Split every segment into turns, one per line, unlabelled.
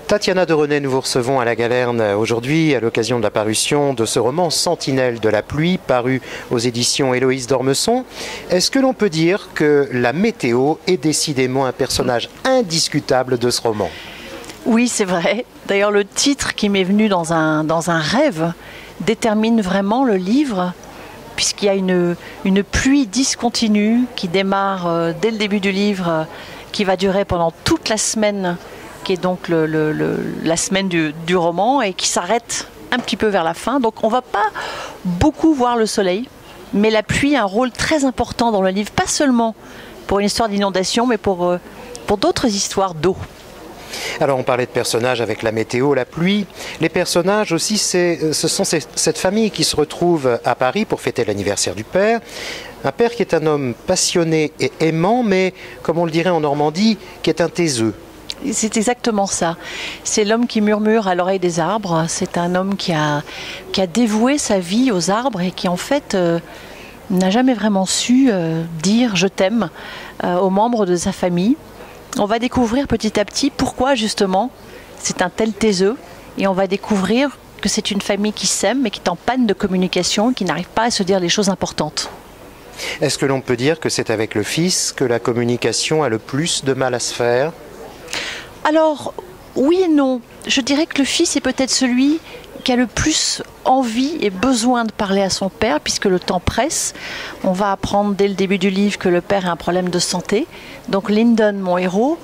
Tatiana Derenay, nous vous recevons à la Galerne aujourd'hui à l'occasion de la parution de ce roman Sentinelle de la pluie, paru aux éditions Héloïse d'Ormesson. Est-ce que l'on peut dire que la météo est décidément un personnage indiscutable de ce roman?
Oui, c'est vrai. D'ailleurs, le titre qui m'est venu dans un rêve détermine vraiment le livre, puisqu'il y a une pluie discontinue qui démarre dès le début du livre, qui va durer pendant toute la semaine, qui est donc la semaine du roman, et qui s'arrête un petit peu vers la fin. Donc on ne va pas beaucoup voir le soleil, mais la pluie a un rôle très important dans le livre, pas seulement pour une histoire d'inondation, mais pour d'autres histoires d'eau.
Alors on parlait de personnages avec la météo, la pluie. Les personnages aussi, ce sont cette famille qui se retrouve à Paris pour fêter l'anniversaire du père. Un père qui est un homme passionné et aimant, mais comme on le dirait en Normandie, qui est un taiseux.
C'est exactement ça. C'est l'homme qui murmure à l'oreille des arbres. C'est un homme qui a dévoué sa vie aux arbres et qui en fait n'a jamais vraiment su dire « je t'aime » aux membres de sa famille. On va découvrir petit à petit pourquoi justement c'est un tel taiseux, et on va découvrir que c'est une famille qui s'aime mais qui est en panne de communication, qui n'arrive pas à se dire les choses importantes.
Est-ce que l'on peut dire que c'est avec le fils que la communication a le plus de mal à se faire ?
Alors, oui et non. Je dirais que le fils est peut-être celui qui a le plus envie et besoin de parler à son père, puisque le temps presse. On va apprendre dès le début du livre que le père a un problème de santé. Donc Lyndon, mon héros,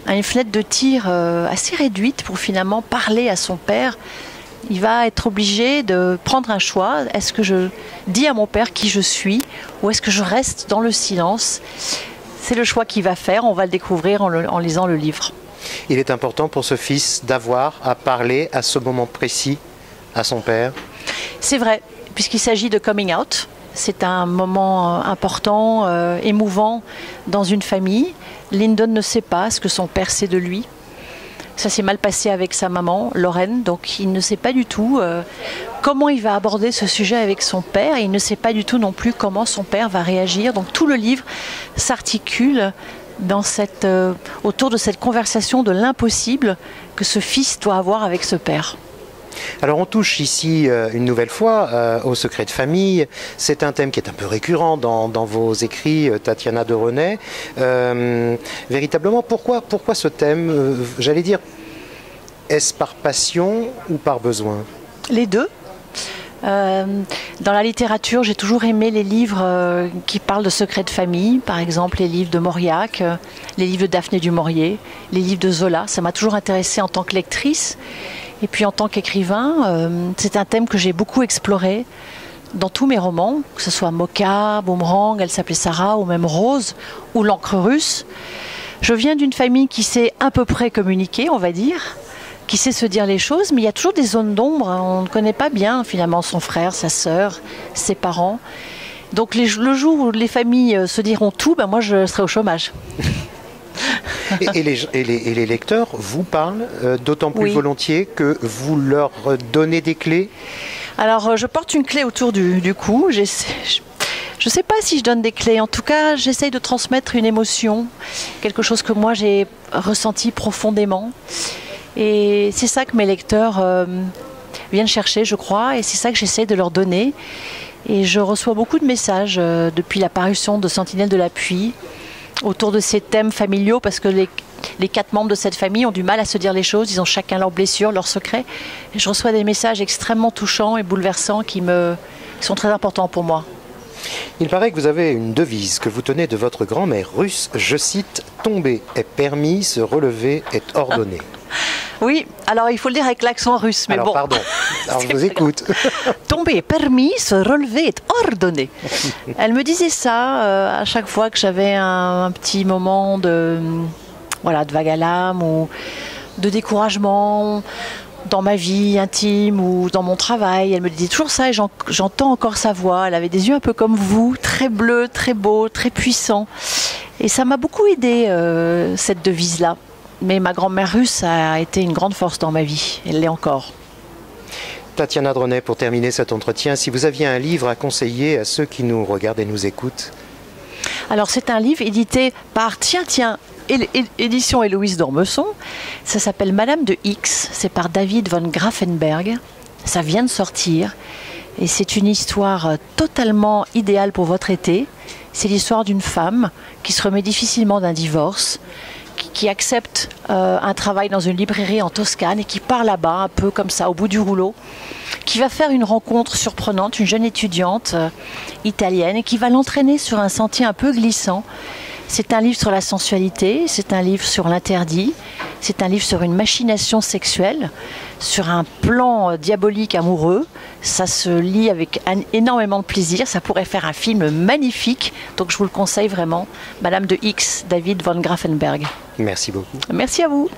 a une fenêtre de tir assez réduite pour finalement parler à son père. Il va être obligé de prendre un choix. Est-ce que je dis à mon père qui je suis, ou est-ce que je reste dans le silence? C'est le choix qu'il va faire. On va le découvrir en lisant le livre.
Il est important pour ce fils d'avoir à parler à ce moment précis à son père.
C'est vrai, puisqu'il s'agit de coming out. C'est un moment important, émouvant dans une famille. Lyndon ne sait pas ce que son père sait de lui. Ça s'est mal passé avec sa maman, Lorraine, donc il ne sait pas du tout comment il va aborder ce sujet avec son père, et il ne sait pas du tout non plus comment son père va réagir. Donc tout le livre s'articule autour de cette conversation de l'impossible que ce fils doit avoir avec ce père.
Alors on touche ici une nouvelle fois au secret de famille. C'est un thème qui est un peu récurrent dans vos écrits, Tatiana Derenay. Véritablement, pourquoi ce thème, j'allais dire, est-ce par passion ou par besoin?
Les deux. Dans la littérature, j'ai toujours aimé les livres qui parlent de secrets de famille, par exemple les livres de Mauriac, les livres de Daphné du Maurier, les livres de Zola. Ça m'a toujours intéressée en tant que lectrice. Et puis en tant qu'écrivain, c'est un thème que j'ai beaucoup exploré dans tous mes romans, que ce soit Mocha, Boomerang, Elle s'appelait Sarah, ou même Rose, ou L'encre russe. Je viens d'une famille qui sait à peu près communiquer, on va dire, qui sait se dire les choses, mais il y a toujours des zones d'ombre. On ne connaît pas bien finalement son frère, sa sœur, ses parents. Donc le jour où les familles se diront tout, ben moi je serai au chômage.
Et les lecteurs vous parlent d'autant plus volontiers que vous leur donnez des clés? Alors
je porte une clé autour du cou. Je ne sais pas si je donne des clés. En tout cas, j'essaye de transmettre une émotion, quelque chose que moi j'ai ressenti profondément. Et c'est ça que mes lecteurs viennent chercher, je crois, et c'est ça que j'essaie de leur donner. Et je reçois beaucoup de messages depuis la parution de Sentinelle de la pluie autour de ces thèmes familiaux, parce que les 4 membres de cette famille ont du mal à se dire les choses. Ils ont chacun leurs blessures, leurs secrets. Et je reçois des messages extrêmement touchants et bouleversants qui sont très importants pour moi.
Il paraît que vous avez une devise que vous tenez de votre grand-mère russe. Je cite: « Tomber est permis, se relever est ordonné ».
Oui, alors il faut le dire avec l'accent russe, mais
alors,
bon.
Pardon, alors je vous écoute.
Tomber est permis, se relever est ordonné. Elle me disait ça à chaque fois que j'avais un petit moment de vague à l'âme ou de découragement dans ma vie intime ou dans mon travail. Elle me disait toujours ça, et j'entends encore sa voix. Elle avait des yeux un peu comme vous, très bleus, très beaux, très puissants. Et ça m'a beaucoup aidée, cette devise-là. Mais ma grand-mère russe a été une grande force dans ma vie. Elle l'est encore.
Tatiana Derenay, pour terminer cet entretien, si vous aviez un livre à conseiller à ceux qui nous regardent et nous écoutent?
Alors c'est un livre édité par Tiens, édition Héloïse d'Ormesson. Ça s'appelle Madame de X. C'est par David von Grafenberg. Ça vient de sortir. Et c'est une histoire totalement idéale pour votre été. C'est l'histoire d'une femme qui se remet difficilement d'un divorce, qui accepte un travail dans une librairie en Toscane et qui part là-bas, un peu comme ça, au bout du rouleau, qui va faire une rencontre surprenante, une jeune étudiante italienne, et qui va l'entraîner sur un sentier un peu glissant. C'est un livre sur la sensualité, c'est un livre sur l'interdit, c'est un livre sur une machination sexuelle, sur un plan diabolique amoureux. Ça se lit avec énormément de plaisir, ça pourrait faire un film magnifique, donc je vous le conseille vraiment. Madame de X, David von Grafenberg.
Merci beaucoup.
Merci à vous.